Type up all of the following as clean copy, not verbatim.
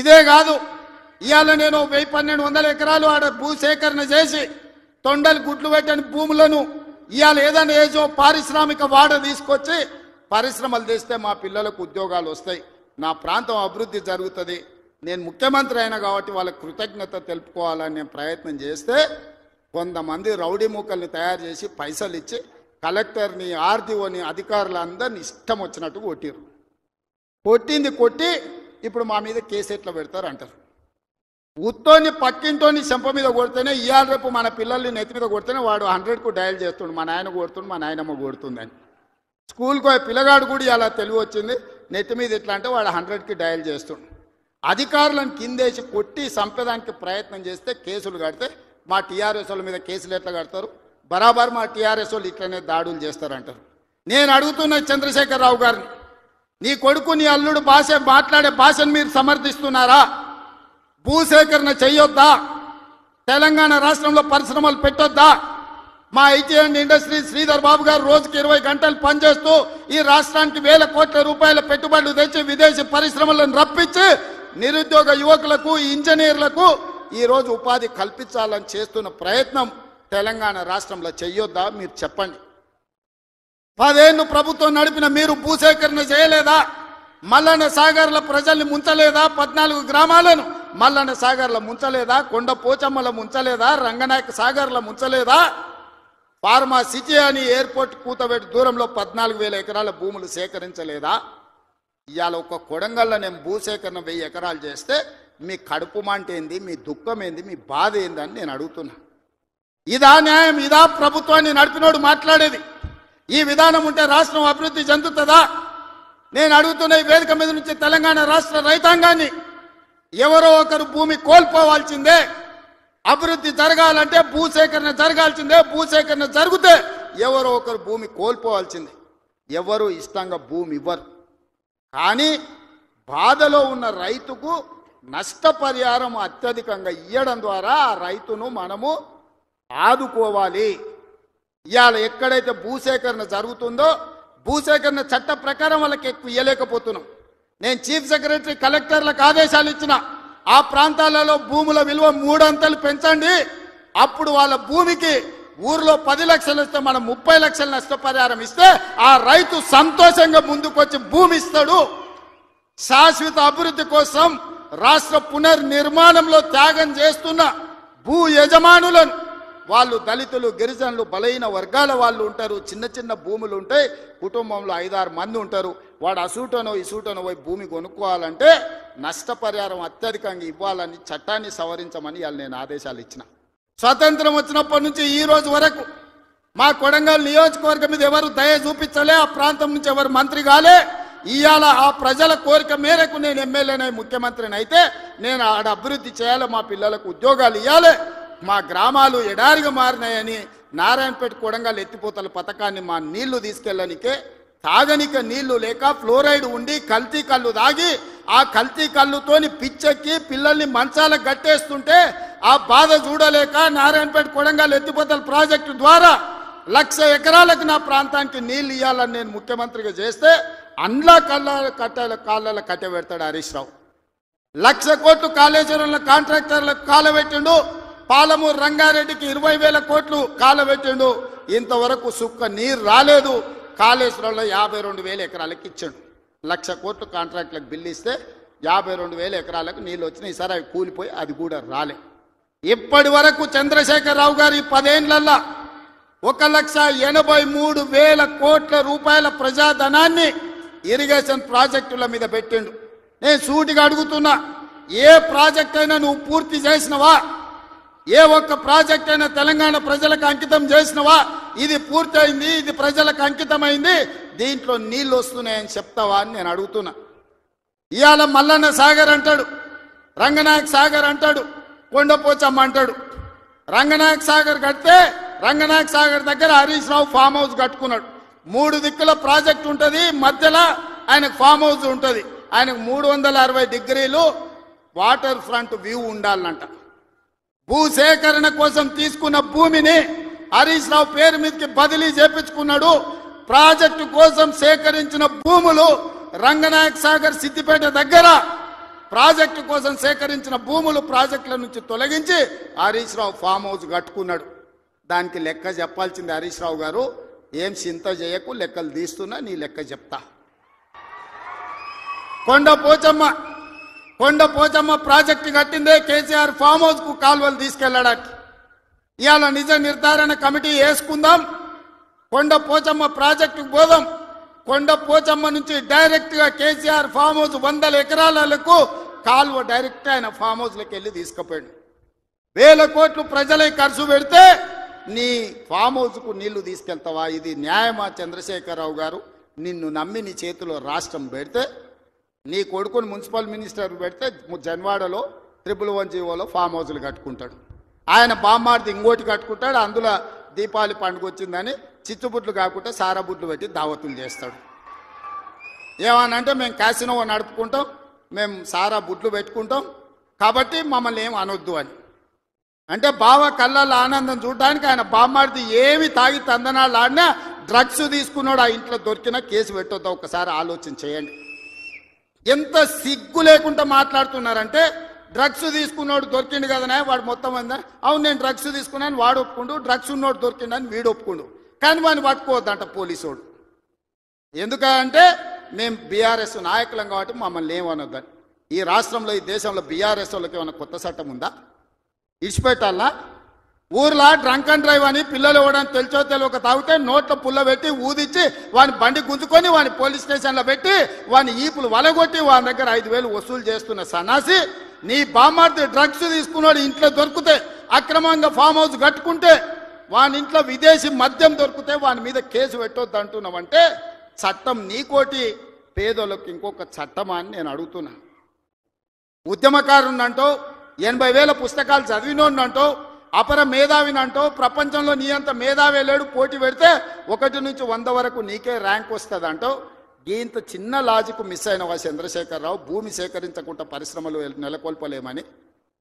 ఇదే కాదు, ఇవాళ నేను 1200 ఎకరాలు ఆడ భూసేకరణ చేసి తొండలు గుడ్లు పెట్టని భూములను ఇవాళ ఏదైనా ఏజో పారిశ్రామిక వాడ తీసుకొచ్చి పరిశ్రమలు తెస్తే మా పిల్లలకు ఉద్యోగాలు వస్తాయి, నా ప్రాంతం అభివృద్ధి జరుగుతుంది. నేను ముఖ్యమంత్రి అయినా కాబట్టి వాళ్ళకి కృతజ్ఞత తెలుపుకోవాలని నేను ప్రయత్నం చేస్తే కొంతమంది రౌడీ మూకల్ని తయారు చేసి పైసలు ఇచ్చి కలెక్టర్ని, ఆర్డీఓని, అధికారులందరినీ ఇష్టం వచ్చినట్టు కొట్టిరు. కొట్టి ఇప్పుడు మా మీద కేసు ఎట్లా పెడతారు అంటారు. ఉత్తోని పక్కింటోని చెంప మీద కొడితేనే ఇవాళ రేపు మన పిల్లల్ని నెత్తి మీద కొడితేనే వాడు 100కు డయల్ చేస్తుండు, మా నాయన కొడుతుండు, మా నాయనమ్మ కొడుతుందని. స్కూల్కి పోయే పిల్లగాడు కూడా అలా తెలివి వచ్చింది, నెత్తి మీద ఎట్లా అంటే వాడు 100కి డయల్ చేస్తుండు. అధికారులను కిందేసి కొట్టి చంపేదానికి ప్రయత్నం చేస్తే కేసులు కడితే మా టీఆర్ఎస్ వాళ్ళ మీద కేసులు ఎట్లా కడతారు? బరాబర్ మా టీఆర్ఎస్ వాళ్ళు ఇట్లనే దాడులు చేస్తారంటారు. నేను అడుగుతున్న చంద్రశేఖరరావు గారిని, నీ కొడుకు నీ అల్లుడు మాట్లాడే భాషను మీరు సమర్థిస్తున్నారా? భూసేకరణ చెయ్యొద్దా? తెలంగాణ రాష్ట్రంలో పరిశ్రమలు పెట్టొద్దా? మా IT and industry Sridhar Babu గారు రోజుకి 20 గంటలు పనిచేస్తూ ఈ రాష్ట్రానికి వేల కోట్ల రూపాయల పెట్టుబడులు తెచ్చి విదేశీ పరిశ్రమలను రప్పించి నిరుద్యోగ యువకులకు, ఇంజనీర్లకు ఈరోజు ఉపాధి కల్పించాలని చేస్తున్న ప్రయత్నం తెలంగాణ రాష్ట్రంలో చెయ్యొద్దా? మీరు చెప్పండి. 10 ఏళ్ళు ప్రభుత్వం నడిపిన మీరు భూసేకరణ చేయలేదా? మల్లన్న సాగర్ల ప్రజల్ని ముంచలేదా? 14 గ్రామాలను మల్లన్న సాగర్ల ముంచలేదా? కొండ పోచమ్మల ముంచలేదా? రంగనాయక సాగర్ల ముంచలేదా? ఫార్మా సిటీ అని ఎయిర్పోర్ట్ కూతబెట్టి దూరంలో 14,000 ఎకరాల భూములు సేకరించలేదా? ఇవాళ ఒక కొడంగల్లో నేను భూసేకరణ 1000 ఎకరాలు చేస్తే మీ కడుపు మంట ఏంది, మీ దుఃఖం ఏంది, మీ బాధ ఏంది అని నేను అడుగుతున్నా. ఇదా న్యాయం? ఇదా ప్రభుత్వాన్ని నడిపినోడు మాట్లాడేది? ఈ విధానం ఉంటే రాష్ట్రం అభివృద్ధి చెందుతుందా? నేను అడుగుతున్న ఈ వేదిక మీద నుంచి తెలంగాణ రాష్ట్ర రైతాంగాన్ని, ఎవరో ఒకరు భూమి కోల్పోవాల్సిందే. అభివృద్ధి జరగాలంటే భూసేకరణ జరగాల్సిందే. భూసేకరణ జరిగితే ఎవరో ఒకరు భూమి కోల్పోవాల్సిందే. ఎవరు ఇష్టంగా భూమి ఇవ్వరు. కానీ బాధలో ఉన్న రైతుకు నష్టపరిహారం అత్యధికంగా ఇవ్వడం ద్వారా ఆ రైతును మనము ఆదుకోవాలి. ఇవాళ ఎక్కడైతే భూసేకరణ జరుగుతుందో భూసేకరణ చట్ట ప్రకారం వాళ్ళకి ఎక్కువ ఇవ్వలేకపోతున్నాం. నేను చీఫ్ సెక్రటరీ కలెక్టర్లకు ఆదేశాలు ఇచ్చిన, ఆ ప్రాంతాలలో భూముల విలువ 3 అంతలు పెంచండి. అప్పుడు వాళ్ళ భూమికి ఊర్లో 10 లక్షలు ఇస్తే మనం 30 లక్షల నష్టపరిహారం ఇస్తే ఆ రైతు సంతోషంగా ముందుకొచ్చి భూమి ఇస్తాడు. శాశ్వత అభివృద్ధి కోసం రాష్ట్ర పునర్నిర్మాణంలో త్యాగం చేస్తున్న భూ యజమానులను, వాళ్ళు దళితులు, గిరిజనులు, బలహీన వర్గాల వాళ్ళు ఉంటారు. చిన్న చిన్న భూములు ఉంటాయి, కుటుంబంలో 5-6 మంది ఉంటారు. వాడు అసూటనో ఇసూటనో పోయి భూమి కొనుక్కోవాలంటే నష్టపరిహారం అత్యధికంగా ఇవ్వాలని చట్టాన్ని సవరించమని ఇవాళ నేను ఆదేశాలు ఇచ్చిన. స్వతంత్రం వచ్చినప్పటి నుంచి ఈ రోజు వరకు మా కొడంగల్ నియోజకవర్గం మీద ఎవరు దయ చూపించలే, ఆ ప్రాంతం నుంచి ఎవరు మంత్రి కాలే. ఇవాళ ఆ ప్రజల కోరిక మేరకు నేను ఎమ్మెల్యేనై ముఖ్యమంత్రిని అయితే నేను ఆడ అభివృద్ధి చేయాలి, మా పిల్లలకు ఉద్యోగాలు ఇవ్వాలి. మా గ్రామాలు ఎడారిగా మారినాయని నారాయణపేట కొడంగల్ ఎత్తిపోతల పథకాన్ని మా నీళ్లు తీసుకెళ్ళనికే తాగనిక నీళ్లు లేక ఫ్లోరైడ్ ఉండి కల్తీ కళ్ళు తాగి ఆ కల్తీ కళ్ళుతోని పిచ్చెక్కి పిల్లల్ని మంచాలకు గట్టేస్తుంటే ఆ బాధ చూడలేక నారాయణపేట కొడంగల్ ఎత్తిపోతల ప్రాజెక్టు ద్వారా 1,00,000 ఎకరాలకు నా ప్రాంతానికి నీళ్లు ఇవ్వాలని నేను ముఖ్యమంత్రిగా చేస్తే అండ్లా కాళ్ళ కట్టబెడతాడు హరీష్ రావు. 1,00,000 కోట్లు కాళేశ్వరంలో కాంట్రాక్టర్లకు కాలబెట్టిండు. పాలమూరు రంగారెడ్డికి 20,000 కోట్లు కాలబెట్టిండు. ఇంతవరకు సుక్క నీరు రాలేదు. కాళేశ్వరంలో 52,000 ఎకరాలకు ఇచ్చాడు. 1,00,000 కోట్లు కాంట్రాక్టులకు బిల్లు ఇస్తే 52,000 ఎకరాలకు నీళ్ళు వచ్చినాయి. ఈసారి అవి కూలిపోయి అది కూడా రాలే. ఇప్పటి వరకు చంద్రశేఖరరావు గారు ఈ 10 ఏళ్లల్లో 1,83,000 కోట్ల రూపాయల ప్రజాధనాన్ని ఇరిగేషన్ ప్రాజెక్టుల మీద పెట్టిండు. నేను సూటిగా అడుగుతున్నా, ఏ ప్రాజెక్ట్ అయినా నువ్వు పూర్తి చేసినవా? ఏ ఒక్క ప్రాజెక్ట్ అయినా తెలంగాణ ప్రజలకు అంకితం చేసినవా? ఇది పూర్తయింది, ఇది ప్రజలకు అంకితమైంది, దీంట్లో నీళ్లు వస్తున్నాయని చెప్తావా అని నేను అడుగుతున్నా. ఇవాళ మల్లన్న సాగర్ అంటాడు, రంగనాయక సాగర్ అంటాడు, కొండపోచమ్మ అంటాడు. రంగనాయక సాగర్ కడితే రంగనాయక సాగర్ దగ్గర హరీష్ రావు ఫామ్ హౌస్ కట్టుకున్నాడు. 3 దిక్కుల ప్రాజెక్ట్ ఉంటుంది, మధ్యలో ఆయనకు ఫామ్ హౌస్ ఉంటుంది. ఆయనకు 360 డిగ్రీలు వాటర్ ఫ్రంట్ వ్యూ ఉండాలంట. భూసేకరణ కోసం తీసుకున్న భూమిని హరీష్ రావు పేరు మీదకి బదిలీ చేపించుకున్నాడు. ప్రాజెక్టు కోసం సేకరించిన భూములు రంగనాయక సాగర్ సిద్దిపేట దగ్గర ప్రాజెక్టు కోసం సేకరించిన భూములు ప్రాజెక్టుల నుంచి తొలగించి హరీష్ రావు ఫామ్ హౌస్ కట్టుకున్నాడు. దానికి లెక్క చెప్పాల్సింది హరీష్ రావు గారు. ఏం చింత చేయకు, లెక్కలు తీస్తున్నా, నీ లెక్క చెప్తా. కొండ పోచమ్మ ప్రాజెక్టు కట్టిందే కేసీఆర్ ఫామ్ హౌస్ కు కాలువలు తీసుకెళ్లడానికి. ఇవాళ నిజ నిర్ధారణ కమిటీ వేసుకుందాం, కొండ పోచమ్మ ప్రాజెక్టుకు పోదాం. కొండ పోచమ్మ నుంచి డైరెక్ట్ గా కేసీఆర్ ఫామ్ హౌస్ 100 ఎకరాలకు కాలువ డైరెక్ట్ ఆయన ఫామ్ హౌస్ లోకి వెళ్ళి తీసుకుపోయాడు. 1000 కోట్లు ప్రజలే ఖర్చు పెడితే నీ ఫామ్ హౌస్ కు నీళ్లు తీసుకెళ్తావా? ఇది న్యాయమా? చంద్రశేఖరరావు గారు, నిన్ను నమ్మి నీ చేతిలో రాష్ట్రం పెడితే, నీ కొడుకుని మున్సిపల్ మినిస్టర్ పెడితే జన్వాడలో 111 ఫామ్ హౌస్లు కట్టుకుంటాడు. ఆయన బామ్మార్ది ఇంకోటి కట్టుకుంటాడు. అందులో దీపావళి పండుగ వచ్చిందని చిచ్చుబుట్లు కాకుండా సారాబుట్లు పెట్టి దావతులు చేస్తాడు. ఏమనంటే మేము క్యాసినో నడుపుకుంటాం, మేము సారా బుట్లు పెట్టుకుంటాం, కాబట్టి మమ్మల్ని ఏం అనొద్దు అని. అంటే బావ కళ్ళల్లో ఆనందం చూడడానికి ఆయన బామ్మార్ది ఏమి తాగి తందనాళ్ళు ఆడినా డ్రగ్స్ తీసుకున్నాడు ఆ ఇంట్లో దొరికిన కేసు పెట్టొద్దా? ఒకసారి ఆలోచన చేయండి. ఎంత సిగ్గు లేకుండా మాట్లాడుతున్నారంటే, డ్రగ్స్ తీసుకున్నాడు దొరికిండు కదనే వాడు మొత్తం అందా, అవును నేను డ్రగ్స్ తీసుకున్నాను వాడు ఒప్పుకుండు, డ్రగ్స్ ఉన్నోడు దొరికిండని వీడు ఒప్పుకుండు, కానీ వాడిని పట్టుకోవద్దంట పోలీసోడు. ఎందుకంటే మేము బీఆర్ఎస్ నాయకులం కాబట్టి మమ్మల్ని ఏమనొద్దని. ఈ రాష్ట్రంలో ఈ దేశంలో బీఆర్ఎస్ వాళ్ళకి ఏమైనా కొత్త చట్టం ఉందా? ఇడిచిపెట్టాలా? ఊర్లో డ్రంక్ అండ్ డ్రైవ్ అని పిల్లలు ఇవ్వడానికి తెలిసో తెలియక తాగితే నోట్లో పుల్ల పెట్టి ఊదిచ్చి వాని బండి గుంజుకొని వాని పోలీస్ స్టేషన్లో పెట్టి వాని ఈపులు వలగొట్టి వాని దగ్గర 5,000 వసూలు చేస్తున్న సన్నాసి, నీ బామ్మార్ది డ్రగ్స్ తీసుకున్నాడు ఇంట్లో దొరికితే, అక్రమంగా ఫామ్ హౌస్ కట్టుకుంటే, వాని ఇంట్లో విదేశీ మద్యం దొరికితే వాని మీద కేసు పెట్టొద్దు అంటున్నావంటే చట్టం నీకోటి, పేదోళ్ళకి ఇంకొక చట్టమా అని నేను అడుగుతున్నా. ఉద్యమకారునంటో 80,000 పుస్తకాలు చదివినోన్నంటో అపర మేధావినంటో ప్రపంచంలో నీ అంత మేధావి లేడు, పోటీ పెడితే 1 నుంచి 100 వరకు నీకే ర్యాంక్ వస్తుంది అంటో. ఇంత చిన్న లాజిక్ మిస్ అయినవా చంద్రశేఖరరావు? భూమి సేకరించకుండా పరిశ్రమలు నెలకొల్పలేమని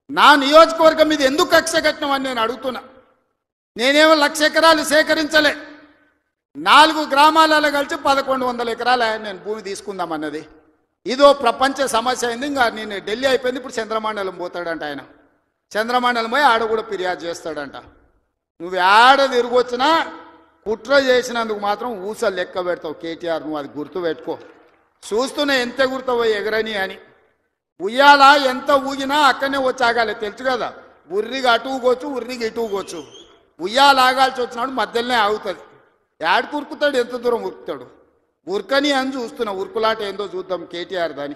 నా నియోజకవర్గం మీద ఎందుకు కక్ష కట్టినవని నేను అడుగుతున్నా. నేనేమో 1,00,000 ఎకరాలు సేకరించలే, 4 గ్రామాలలో కలిసి 1,100 ఎకరాలు నేను భూమి తీసుకుందామన్నది. ఇదో ప్రపంచ సమస్య అయింది. ఇంకా నేను ఢిల్లీ అయిపోయింది, ఇప్పుడు చంద్రమండలం పోతాడంట ఆయన. చంద్రమండలం పోయి ఆడ కూడా ఫిర్యాదు చేస్తాడంట. నువ్వు ఆడ తిరిగొచ్చినా కుట్ర చేసినందుకు మాత్రం ఊసలు లెక్క పెడతావు కేటీఆర్, నువ్వు అది గుర్తు పెట్టుకో. చూస్తూనే ఎంత గుర్తావో ఎగరని అని. ఉయ్యాల ఎంత ఊగినా అక్కడనే వచ్చి ఆగాలి, తెలుసు కదా. ఉర్రిగా అటు ఊగొచ్చు, ఉర్రిగా ఇటు ఊగొచ్చు. ఉయ్యాల ఆగాల్సి వచ్చినాడు మధ్యలోనే ఆగుతుంది. యాడ్ ఉరుకుతాడు, ఎంత దూరం ఉరుకుతాడు. ఉరకని అని చూస్తున్నా, ఉరుకులాట ఏందో చూద్దాం కేటీఆర్ దాని.